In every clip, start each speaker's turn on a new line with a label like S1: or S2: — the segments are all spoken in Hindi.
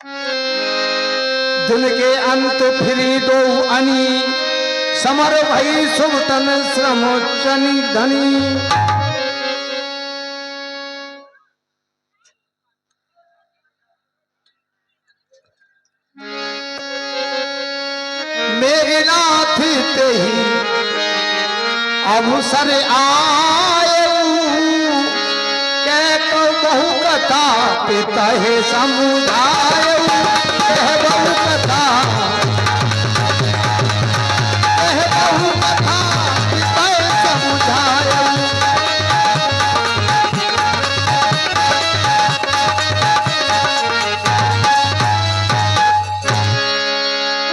S1: दिन के अंत फिरी दो अनी, समर भई शुभ तन श्रम चनी धनी। मेघनाथ ते ही अवसर आयऊ, कह बहु कथा पिता है समुदायऊ। कह बहु कथा, कह बहु कथा पिता है समुदायऊ।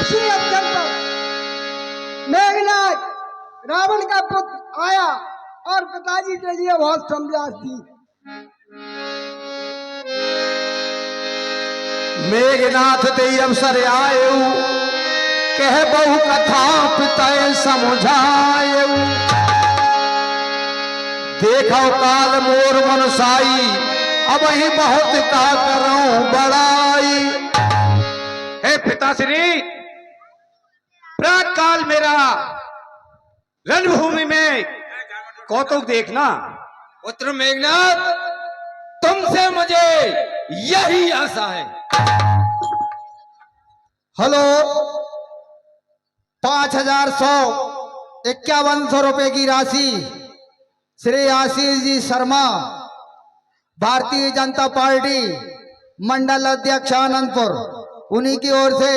S2: उसी अवसर पर मेघनाथ रावण का पुत्र आया और पिताजी के लिए बहुत संन्यास दी।
S1: मेघनाथ ते अवसर आयऊ, कह बहु कथा पिता समझायऊ। देखो काल मोर मनसाई, अब ही बहुत का करूं बड़ाई।
S3: हे पिताश्री, प्रात काल मेरा रणभूमि में कौतुक देखना।
S4: पुत्र मेघनाथ, तुमसे मुझे यही आशा है।
S1: हेलो, 5151 रुपए की राशि श्री आशीष जी शर्मा, भारतीय जनता पार्टी मंडल अध्यक्ष आनंदपुर, उन्हीं की ओर से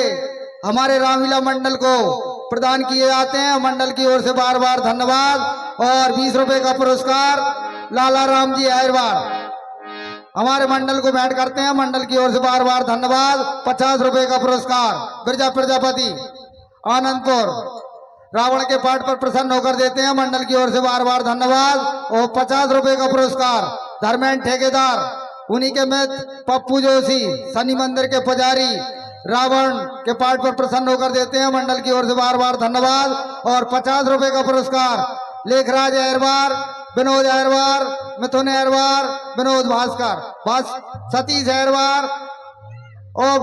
S1: हमारे रामलीला मंडल को प्रदान किए जाते हैं। मंडल की ओर से बार बार धन्यवाद। और 20 रुपए का पुरस्कार लाला राम जी अहरवार हमारे मंडल को भेंट करते हैं। मंडल की ओर से बार बार धन्यवाद। 50 रुपए का पुरस्कार बिरजा प्रजापति आनंदपुर रावण के पाठ पर प्रसन्न होकर देते हैं। मंडल की ओर से बार बार धन्यवाद। और 50 रुपए का पुरस्कार धर्मेंद्र ठेकेदार, उन्हीं के मित्र पप्पू जोशी, शनि मंदिर के पुजारी, रावण के पाठ पर प्रसन्न होकर देते हैं। मंडल की ओर से बार बार धन्यवाद। और 50 रुपए का पुरस्कार लेखराज अहरवार, विनोद अहरवार, मिथुन अहरवार, विनोद भास्कर, सतीश अहरवार और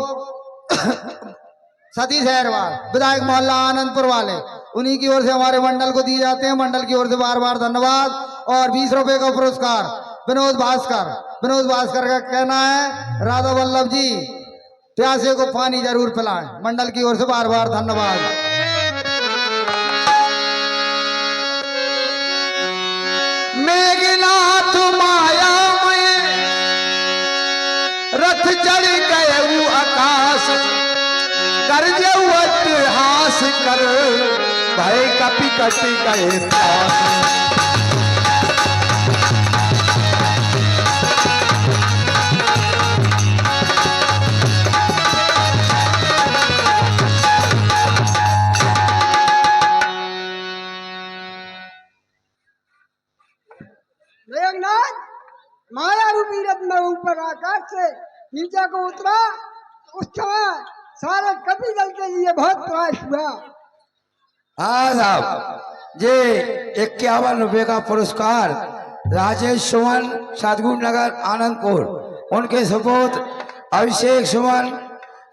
S1: सतीश अहरवार, विधायक मोहल्ला आनंदपुर वाले, उन्हीं की ओर से हमारे मंडल को दिए जाते हैं। मंडल की ओर से बार बार धन्यवाद। और 20 रुपए का पुरस्कार विनोद भास्कर का कहना है, राधा वल्लभ जी प्यासे को पानी जरूर पिलाएं। मंडल की ओर से बार बार धन्यवाद। मेघनाथ माया में रथ चढ़ गए आकाश, कर हास कर भय कपि कट गए पास।
S2: मेघनाथ माया रूपी रथ में ऊपर आकाश से नीचे को उतरा। उस समय सारे कपि दल के लिए बहुत प्रयास हुआ।
S1: हाँ साहब, ये 51 रुपए का पुरस्कार राजेश सुमन, सदगुरु नगर आनंदपुर, उनके सुपुत्र अभिषेक सुमन,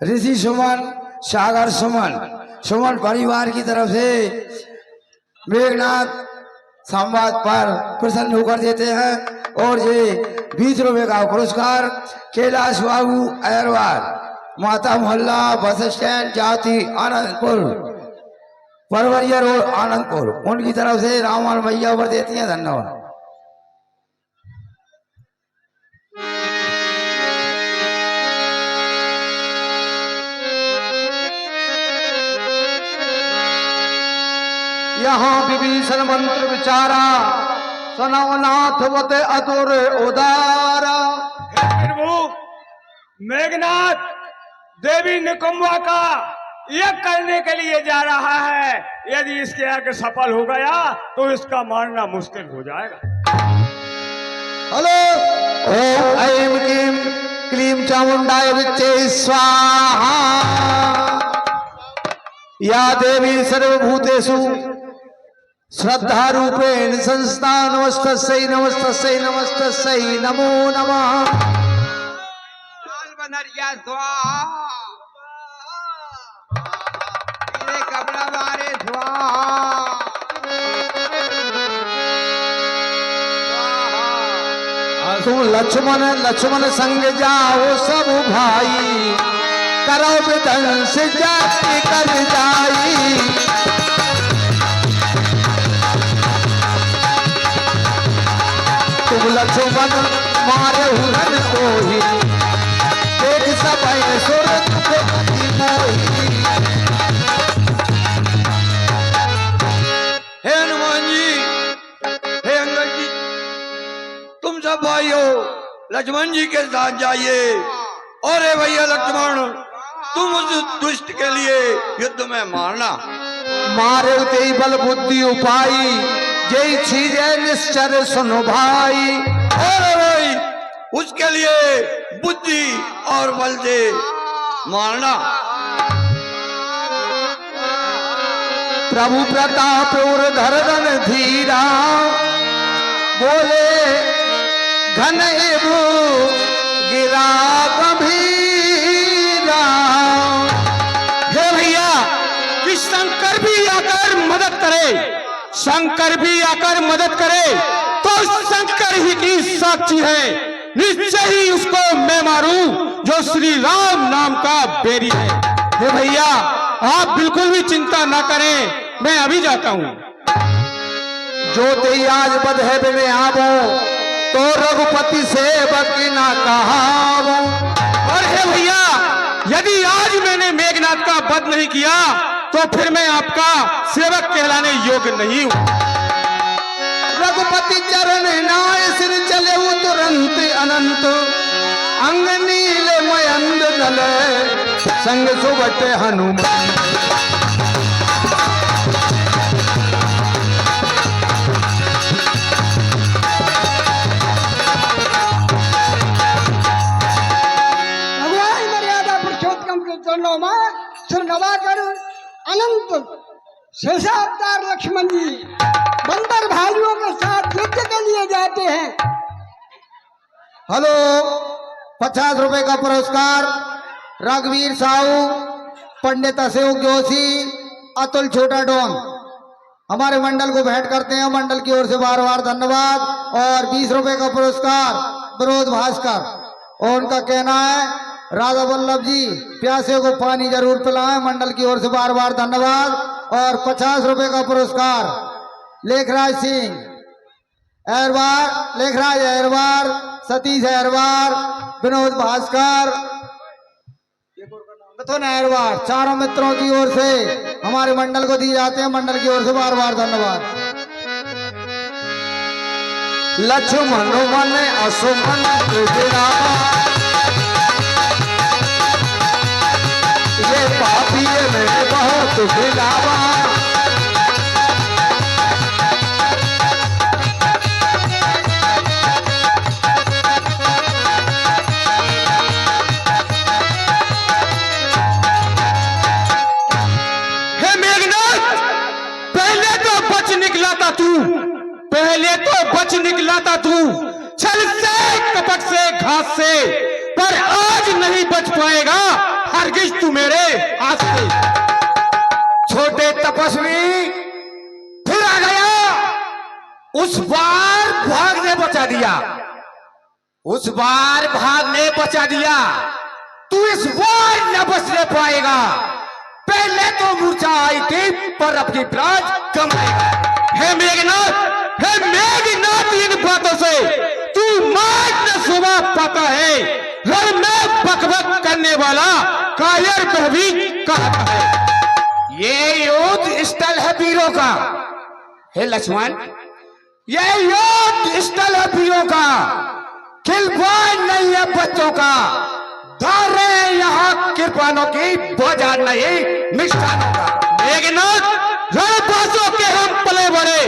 S1: ऋषि सुमन, सागर सुमन परिवार की तरफ से मेघनाथ संवाद पर प्रसन्न होकर देते हैं। और ये 20 रुपए का पुरस्कार कैलाश बाबू अहरवार, माता मोहल्ला बस स्टैंड जाति आनंदपुर, परवरिया रोड आनंदपुर, उनकी तरफ से रामवान भैया पर देती हैं। धन्यवाद। यहाँ विभीषण मंत्र विचारा, सुनाओ नाथ वत अतुर उदारा।
S3: प्रभु, मेघनाथ देवी निकुंभा का यज्ञ करने के लिए जा रहा है। यदि इसके आगे सफल हो गया तो इसका मारना मुश्किल हो जाएगा।
S1: हेलो, ओम ऐं क्लीं क्लीं चामुंडाय विच्चे स्वाहा। या देवी सर्वभूतेषु श्रद्धा रूपेण संस्था। नमस्तस्यै नमस्तस्यै नमस्तस्यै नमो नमः।
S4: लाल बनरिया स्वाहा।
S1: तुम लक्ष्मण लक्ष्मण संग जाओ सब भाई, करो विध्वंस जाति कर जाई। तुम लक्ष्मण मारे हुरन को ही, देख सब सुर मोही।
S4: हे हनुमान जी, हे अंगद जी, तुम सब भाइयों लक्ष्मण जी के साथ जाइए। और हे भैया लक्ष्मण, तुम उस दुष्ट के लिए युद्ध में मारना।
S1: मारे ते बल बुद्धि उपाई, जय चीजे निश्चर सुनो भाई।
S4: और भाई उसके लिए बुद्धि और बल से मारना।
S1: प्रभु प्रताप और धरधन धीरा, बोले घन एवं गिरा गंभीरा।
S3: हे भैया कि शंकर भी आकर मदद करे, शंकर भी आकर मदद करे तो शंकर ही की साक्षी है, निश्चय ही उसको मैं मारूं जो श्री राम नाम का बेरी है। हे भैया आप बिल्कुल भी चिंता ना करें, मैं अभी जाता हूं।
S1: जो ते आज बध है बिने आवो, तो रघुपति सेवक ना कहावो।
S3: और हे भैया यदि आज मैंने मेघनाथ का वध नहीं किया तो फिर मैं आपका सेवक कहलाने योग्य नहीं हूं।
S1: रघुपति चरण नाय सिर चले तुरंत अनंत, अंग नील मयंद दले संग सुबट हनुमान।
S2: भगवान मर्यादा पुरुषोत्तम के चरणों में सिर नवाकर अनंत शेषावतार लक्ष्मण जी बंदर भाइयों के साथ युद्ध के लिए जाते हैं।
S1: हेलो, 50 रुपए का पुरस्कार रघुवीर साहू, पंडित अशोक जोशी, अतुल छोटा डॉन हमारे मंडल को भेंट करते हैं। मंडल की ओर से बार बार धन्यवाद। और 20 रुपए का पुरस्कार विनोद भास्कर, और उनका कहना है राधा वल्लभ जी प्यासे को पानी जरूर पिलाएं। मंडल की ओर से बार बार धन्यवाद। और 50 रुपए का पुरस्कार लेखराज सिंह अहरवार, लेखराज अहरवार, सतीश अहरवार, विनोद भास्कर, मिथुन अहरवार, चारों मित्रों की ओर से हमारे मंडल को दिए जाते हैं। मंडल की ओर से बार बार धन्यवाद। लक्ष्मण मन असुमन ये पापी में बहुत गिरावा।
S3: हे मेघनाथ, पहले तो बच निकला था तू, पहले तो बच निकला था तू छल से, कपट से, घास से, पर आज नहीं बच पाएगा हरगिज तू मेरे हाथ से।
S1: छोटे तपस्वी फिर आ गया, उस बार भागने बचा दिया, उस बार भागने बचा दिया। तू इस बार न बचने पाएगा। पहले तो मूर्छा आई थी पर अपनी प्राण कमाएगा।
S3: हे मेघनाथ, हे मेघनाथ, इन बातों से तू मार न सुबह पाता है। रण में बकबक करने वाला कायर कह भी कहता है।
S1: ये युद्ध स्थल है वीरों का। हे लक्ष्मण, ये युद्ध स्थल है वीरों का, खिलवाड़ नहीं है बच्चों का। धारे यहाँ कृपानों की बाजार नहीं मिष्ठानों का।
S3: मेघनाथ, रणवासों के हम पले बड़े,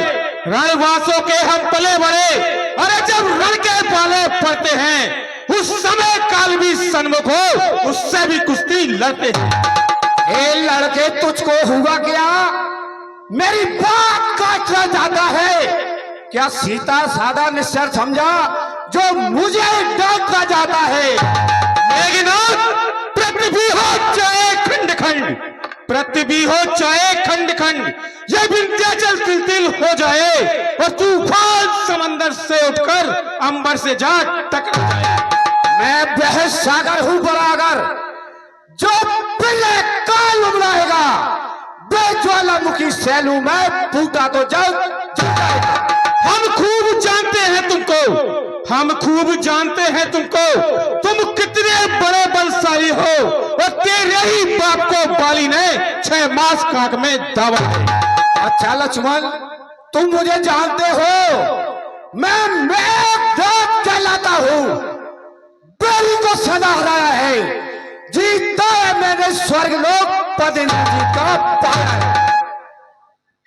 S3: रणवासों के हम पले बड़े। अरे जब रण के पाले पड़ते हैं उस समय काल भी सन्मुख हो, उससे भी कुश्ती लड़ते हैं।
S1: ए लड़के, तुझको हुआ क्या? मेरी बात काटना चाहता है क्या? सीता सादा निश्चर समझा जो मुझे डांटना चाहता है।
S3: मेघनाथ, पृथ्वी हो जाए खंड खंड,
S5: पृथ्वी हो चाहे खंड खंड, ये विंध्याचल तिल हो जाए और तूफान समंदर से उठकर अंबर से जा टकरा जाए।
S6: मैं वह सागर हूं बरागर जो बिल्ले काल उमड़ाएगा, बेज्वालामुखी सैलू में फूटा तो जल जल जाएगा।
S5: हम खूब जानते हैं तुमको, हम खूब जानते हैं तुमको, तुम कितने बड़े बलशाली हो और तेरे ही बाप को बाली ने 6 मास कांक में दावा है।
S6: अच्छा लक्ष्मण, तुम मुझे जानते हो, मैं मेघनाद कहलाता हूं। बेली को सदा हराया है, जीता है मैंने स्वर्ग लोक पद्मनाभ का पाया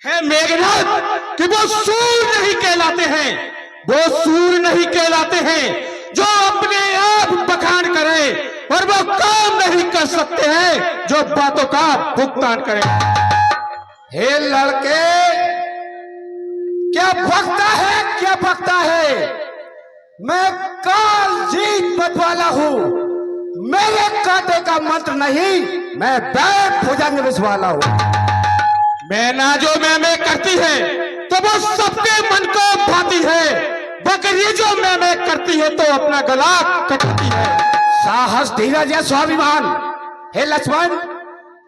S5: है मेघनाद कि वो सूर नहीं कहलाते हैं, वो सूर नहीं कहलाते हैं जो अपने आप बखान करे और वो काम नहीं कर सकते हैं जो बातों का भुगतान करे।
S6: हे लड़के, क्या बकता है, क्या बकता है? मैं काल जीत मतवाला हूं, मेरे कांटे का मंत्र नहीं, मैं बैठ भुजंग विषवाला हूं।
S5: मैना जो मैं करती है तो वो सबके मन को भाती है, बकरी जो मैं करती है तो अपना गला कटती है।
S6: साहस धीरज या स्वाभिमान, हे लक्ष्मण,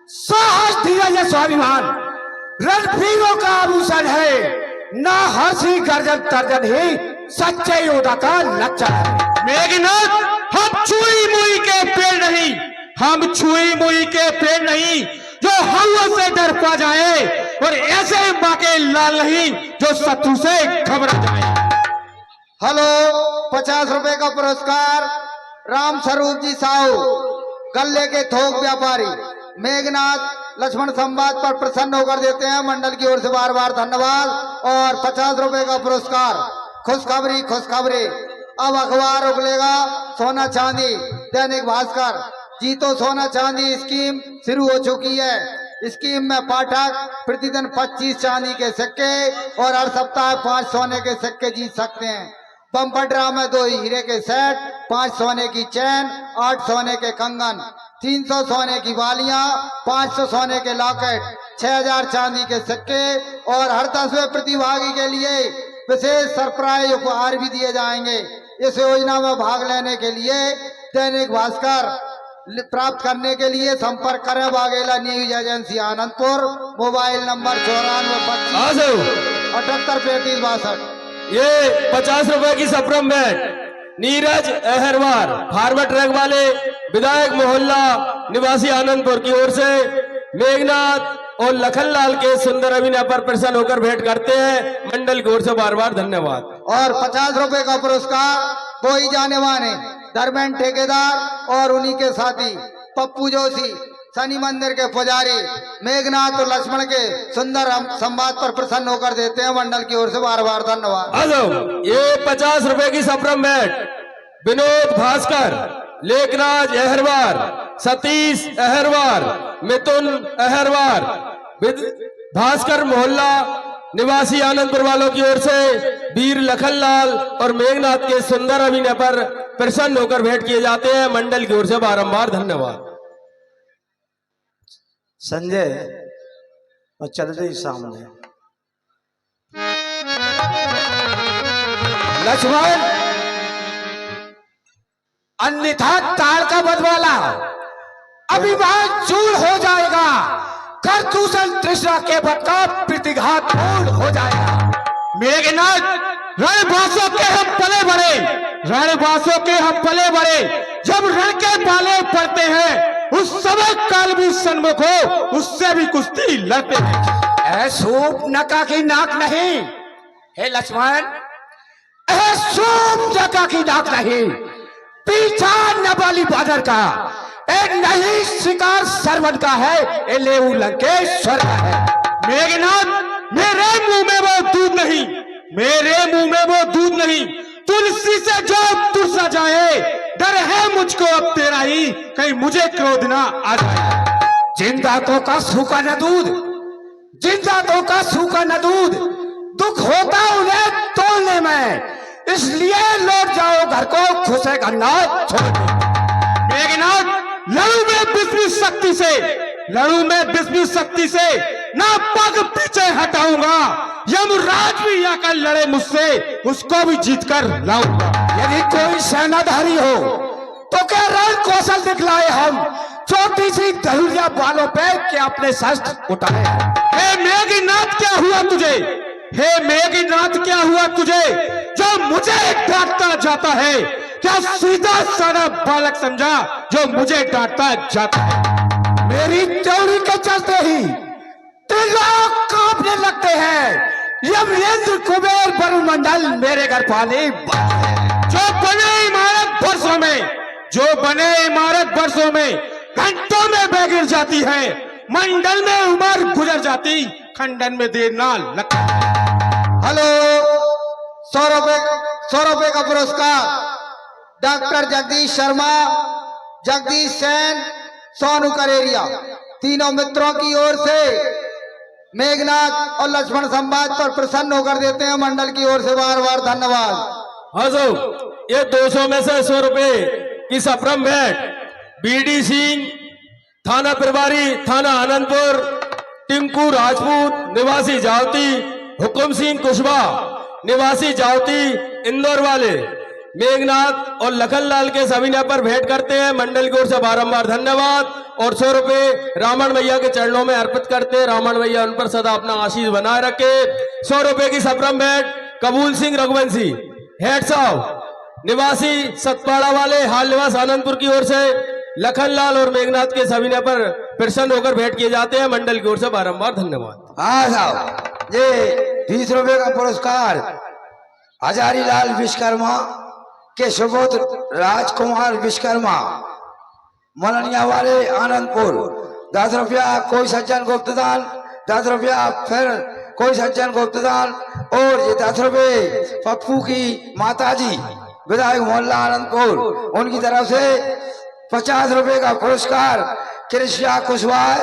S6: साहस धीरज या स्वाभिमान रणवीरों का आभूषण है, ना हंसी गर्जन तर्जन ही सच्चे योद्धा का लक्षण है।
S5: मेघनाद, हम छुई मुई के पेड़ नहीं, हम छुई मुई के पेड़ नहीं जो हवा से डर पा जाए और ऐसे बाके लाल नहीं जो शत्रु से घबरा जाए।
S1: हेलो, 50 रुपए का पुरस्कार राम स्वरूप जी साहू, गल्ले के थोक व्यापारी, मेघनाथ लक्ष्मण संवाद पर प्रसन्न होकर देते हैं। मंडल की ओर से बार बार धन्यवाद। और 50 रुपए का पुरस्कार खुशखबरी खुशखबरी, अब अखबार उगलेगा सोना चांदी, दैनिक भास्कर, जीतो सोना चांदी स्कीम शुरू हो चुकी है। स्कीम में पाठक प्रतिदिन 25 चांदी के सिक्के और हर सप्ताह 5 सोने के सिक्के जीत सकते हैं। बम्पर ड्रा में 2 हीरे के सेट, 5 सोने की चैन, 8 सोने के कंगन, 300 सोने की बालियां, 500 सोने के लॉकेट, 6000 चांदी के सिक्के और हर 10वें प्रतिभागी के लिए विशेष सरप्राइज उपहार भी दिए जाएंगे। इस योजना में भाग लेने के लिए दैनिक भास्कर प्राप्त करने के लिए संपर्क करें Baghela news agency Anandpur, mobile number 9425 78 35 62।
S7: ये 50 रुपए की सप्रम bat Neeraj Ahirwar forward track वाले विधायक मोहल्ला निवासी आनंदपुर की ओर से मेघनाथ और लखनलाल के सुंदर अभिनय पर प्रसन्न होकर भेंट करते हैं। मंडल की ओर से बार बार धन्यवाद।
S1: और 50 रुपए का पुरस्कार कोई जाने माने धर्मेंद्र ठेकेदार और उन्हीं के साथी पप्पू जोशी, शनि मंदिर के पुजारी, मेघनाथ और लक्ष्मण के सुंदर संवाद पर प्रसन्न होकर देते हैं। मंडल की ओर से बार बार धन्यवाद।
S7: ये 50 रुपए की सप्रम बैट विनोद भास्कर, लेखराज अहरवार, सतीश अहरवार, मिथुन अहरवार, भास्कर मोहल्ला निवासी आनंदपुर वालों की ओर से वीर लखनलाल और मेघनाथ के सुंदर अभिनय पर प्रसन्न होकर भेंट किए जाते हैं। मंडल की ओर से बारंबार धन्यवाद।
S6: संजय और चल रही सामने लक्ष्मण, अन्यथा ताड़ का बदवाला अभिमान चूर हो जाएगा, कर दूषण तृष्णा के बद का प्रतिघात पूर्ण हो जाएगा।
S5: मेघनाथ, रणबासों के हम पले बड़े, रणबासों के हम पले बड़े, जब रण के पाले पड़ते हैं उस समय काल भी सन्मुख हो, उससे भी कुश्ती लड़ते हैं।
S6: ऐसूप नका की नाक नहीं, हे लक्ष्मण, ऐसूप नका की नाक नहीं, पीछा नबाली बादर का, एक नहीं शिकार सरवन का है, ए लेऊ लंकेश्वर का है।
S5: मेघनाथ, मेरे मुंह में वो दूध नहीं, मेरे मुंह में वो दूध नहीं, तुलसी से जो तुरसा जाए, डर है मुझको अब तेरा ही, कहीं मुझे क्रोध ना आ जाए।
S6: जिन दांतों का सूखा न दूध, जिन दांतों का सूखा न दूध, दुख होता उन्हें तोड़ने में, इसलिए लौट जाओ घर को खुशे गन्ना छोड़।
S5: मेघनाथ, लड़ू में विपरीत शक्ति से, लड़ू मैं विष्णु शक्ति से, ना पग पीछे हटाऊंगा। यमराज भी आकर लड़े मुझसे, उसको भी जीतकर लाऊंगा।
S6: यदि कोई सेनाधारी हो तो क्या रण कौशल दिखलाए हम, छोटी सी धनुर्या बालों पे क्या अपने शस्त्र उठाए।
S5: हे मेघनाथ क्या हुआ तुझे, हे मेघनाथ क्या हुआ तुझे, जो मुझे डांटता जाता है? क्या सीधा साधा बालक समझा जो मुझे डांटता जाता है?
S6: मेरी चौड़ी के चलते ही त्रिलोक कांपने लगते हैं। यमरेंद्र कुबेर वरुणमंडल मेरे घर पानी
S5: जो बने इमारत वर्षों में, जो बने इमारत वर्षों में घंटों में बह गिर जाती है, मंडल में उम्र गुजर जाती, खंडन में देर ना लगती।
S1: हेलो, 100 रुपए का पुरस्कार डॉक्टर जगदीश शर्मा, जगदीश सेन, सोनू करेरिया, तीनों मित्रों की ओर से मेघनाथ और लक्ष्मण संवाद पर प्रसन्न होकर देते हैं मंडल की ओर से बार बार धन्यवाद।
S7: हाँ सो, ये 200 में से 100 रुपए की सप्रम भेंट बीडी सिंह, थाना प्रभारी, थाना आनंदपुर, टिंकू राजपूत निवासी जावती, हुकुम सिंह कुशवाहा निवासी जावती इंदौर वाले, मेघनाथ और लखनलाल के सविनय पर भेंट करते हैं मंडल की ओर से बारंबार धन्यवाद। और 100 रुपए रावण भैया के चरणों में अर्पित करते हैं, रावण भैया उन पर सदा अपना आशीष बनाए रखे। 100 रुपए की सप्रम भेंट कबूल सिंह रघुवंशी, हेड साहब निवासी सतपाड़ा वाले, हाल निवास आनंदपुर की ओर से लखनलाल और मेघनाथ के सविनय पर प्रसन्न होकर भेंट किए जाते हैं, मंडल की ओर से बारंबार धन्यवाद।
S4: हाँ साहब, ये 20 रुपए का पुरस्कार हजारीलाल विश्वकर्मा के सुपुत्र राजकुमार विश्वकर्मा, मननिया वाले आनंदपुर, 10 रुपया कोई सज्जन गुप्तदान, 10 रुपया फिर कोई सज्जन गुप्तदान, और ये 10 रुपये पप्पू की माताजी विधायक मोहल्ला आनंदपुर, उनकी तरफ से 50 रुपए का पुरस्कार कृष्या कुशवाहा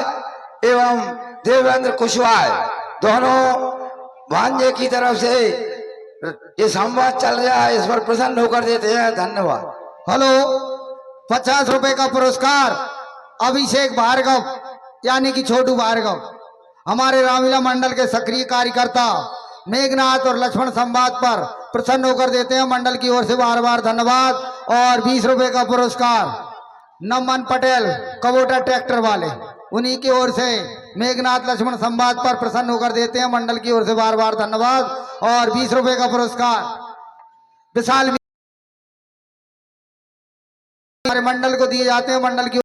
S4: एवं देवेंद्र कुशवाहा, दोनों भांजे की तरफ से ये संवाद चल रहा है, इस पर प्रसन्न होकर देते हैं, धन्यवाद।
S1: हेलो, 50 रुपए का पुरस्कार अभिषेक भार्गव यानी कि छोटू भार्गव, हमारे रामलीला मंडल के सक्रिय कार्यकर्ता, मेघनाथ और लक्ष्मण संवाद पर प्रसन्न होकर देते हैं, मंडल की ओर से बार बार धन्यवाद। और 20 रुपए का पुरस्कार नमन पटेल कबोटा ट्रैक्टर वाले, उन्हीं की ओर से मेघनाथ लक्ष्मण संवाद पर प्रसन्न होकर देते हैं, मंडल की ओर से बार बार धन्यवाद। और 20 रुपए का पुरस्कार विशाल हमारे मंडल को दिए जाते हैं, मंडल की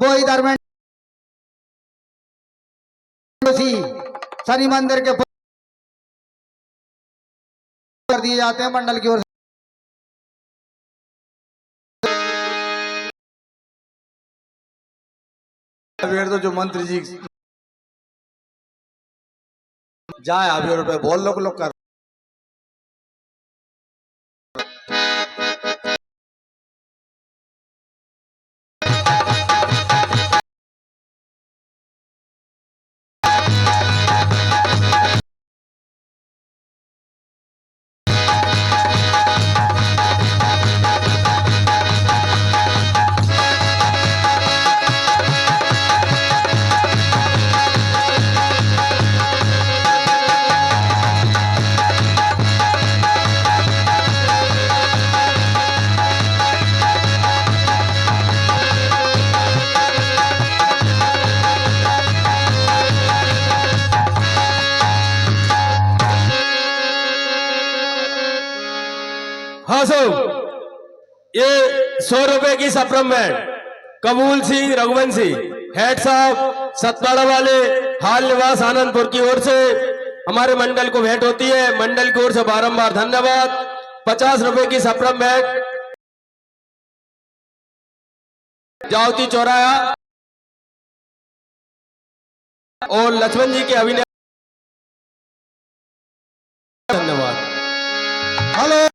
S1: वो इधर में शनि मंदिर के कर दिए जाते हैं, मंडल की ओर से।
S6: तो जो मंत्री जी जाए अभी रुपए बोल लोग कर
S7: हाँ सो, ये 100 रुपए की सप्रम भेंट कबूल सिंह रघुवंशी, हेड साहब सतपाड़ा वाले, हाल निवास आनंदपुर की ओर से हमारे मंडल को भेंट होती है, मंडल की ओर से बारंबार धन्यवाद। 50 रुपए की सप्रम भेंट जावती चौराया और लक्ष्मण जी के अभिनय, धन्यवाद।
S1: हेलो,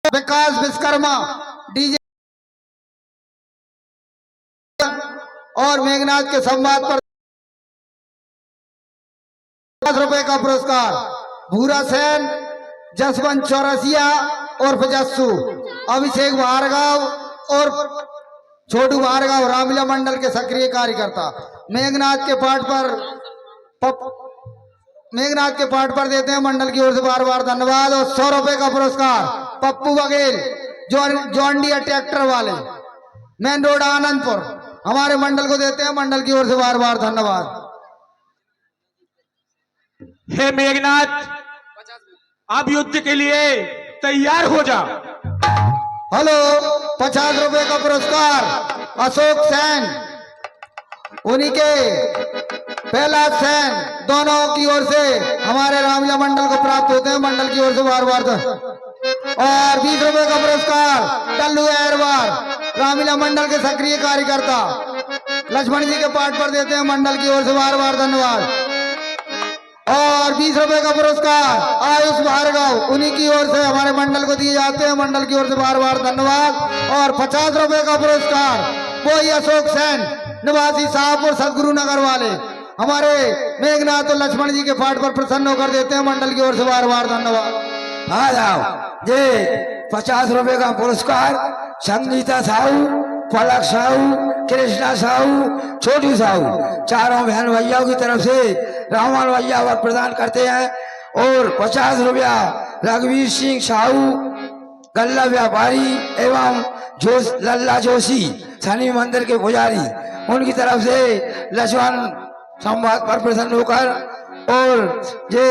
S1: विकास विश्वकर्मा डीजे और मेघनाथ के संवाद पर 50 रुपए का पुरस्कार भूरा सेन, जसवंत चौरसिया और जस्सू अभिषेक भार्गव और छोटू भार्गव रामलीला मंडल के सक्रिय कार्यकर्ता मेघनाथ के पाठ पर देते हैं मंडल की ओर से बार बार धन्यवाद। और 100 रुपए का पुरस्कार Pappu Baghel John Deere tractor वाले मेन रोड आनंदपुर हमारे मंडल को देते हैं मंडल की ओर से बार बार धन्यवाद।
S5: हे मेघनाथ, अब युद्ध के लिए तैयार हो जा।
S1: हेलो, 50 रुपए का पुरस्कार अशोक सेन उन्हीं के पहला सेन दोनों की ओर से हमारे रामलीला मंडल को प्राप्त होते हैं मंडल की ओर से बार बार। और 20 रुपए का पुरस्कार टल्लू अहरवार रामलीला मंडल के सक्रिय कार्यकर्ता लक्ष्मण जी के पाठ पर देते हैं मंडल की ओर से बार बार धन्यवाद। और 20 रुपए का पुरस्कार आयुष भार्गव उन्हीं की ओर से हमारे मंडल को दिए जाते हैं मंडल की ओर से बार बार धन्यवाद। और 50 रुपए का पुरस्कार वही अशोक सेन निवासी साहबपुर सदगुरु नगर वाले हमारे मेघनाथ और लक्ष्मण जी के पाठ पर प्रसन्न होकर देते हैं मंडल की ओर से बार बार धन्यवाद।
S6: आ जाओ जे 50 रुपए का पुरस्कार संगीता साहू, पलक साहू, कृष्णा साहू, छोटी साहू चारों बहन भैया की तरफ से रामन भैया वर प्रदान करते हैं। और 50 रुपया रघुवीर सिंह साहू गल्ला व्यापारी एवं लल्ला जोशी शनि मंदिर के पुजारी उनकी तरफ से लक्ष्मण संवाद पर प्रसन्न होकर। और ये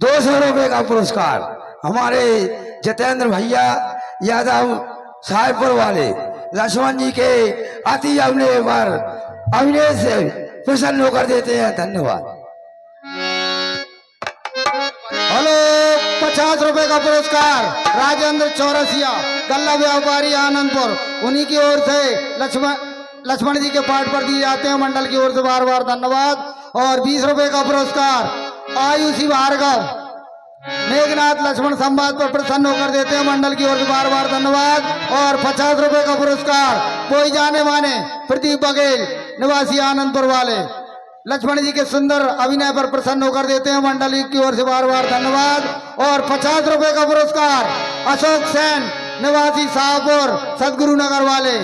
S6: 200 रुपए का पुरस्कार हमारे जितेंद्र भैया यादव साहेबपुर वाले लक्ष्मण जी के अति अभिनय पर अभिनय से प्रसन्न होकर देते हैं धन्यवाद।
S1: हेलो, 50 रुपए का पुरस्कार राजेंद्र चौरसिया गल्ला व्यापारी आनंदपुर उन्हीं की ओर से लक्ष्मण जी के पाठ पर दिए जाते हैं मंडल की ओर से बार बार धन्यवाद। और 20 रुपए का पुरस्कार आयुषी भार्गव मेघनाथ लक्ष्मण संवाद पर प्रसन्न होकर देते हैं मंडल की ओर से बार बार धन्यवाद। और 50 रुपए का पुरस्कार कोई जाने माने प्रदीप बघेल निवासी आनंदपुर वाले लक्ष्मण जी के सुंदर अभिनय पर प्रसन्न होकर देते हैं मंडल की ओर से बार बार धन्यवाद। और 50 रुपए का पुरस्कार अशोक सेन निवासी शाहपुर सदगुरु नगर वाले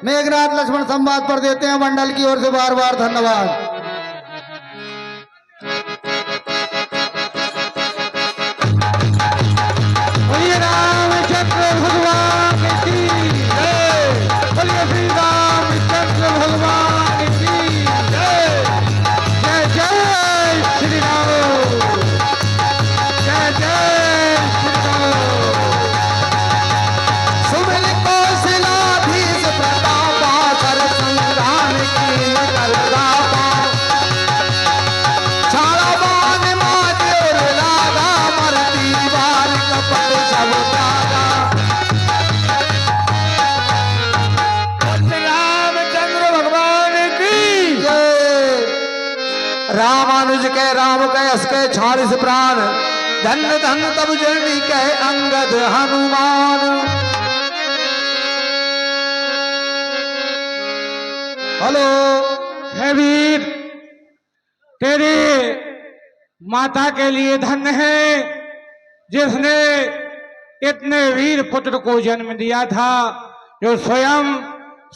S1: मेघनाथ लक्ष्मण संवाद पर देते हैं मंडल की ओर से बार बार धन्यवाद।
S6: रामानुज के राम के असके 40 प्राण धन्य धन्य तब जननी कहे अंगद हनुमान।
S1: हेलो,
S5: हे वीर, तेरी माता के लिए धन्य है जिसने इतने वीर पुत्र को जन्म दिया था जो स्वयं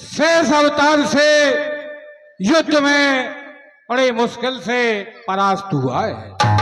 S5: शेष अवतार से युद्ध में बड़े मुश्किल से परास्त हुआ है।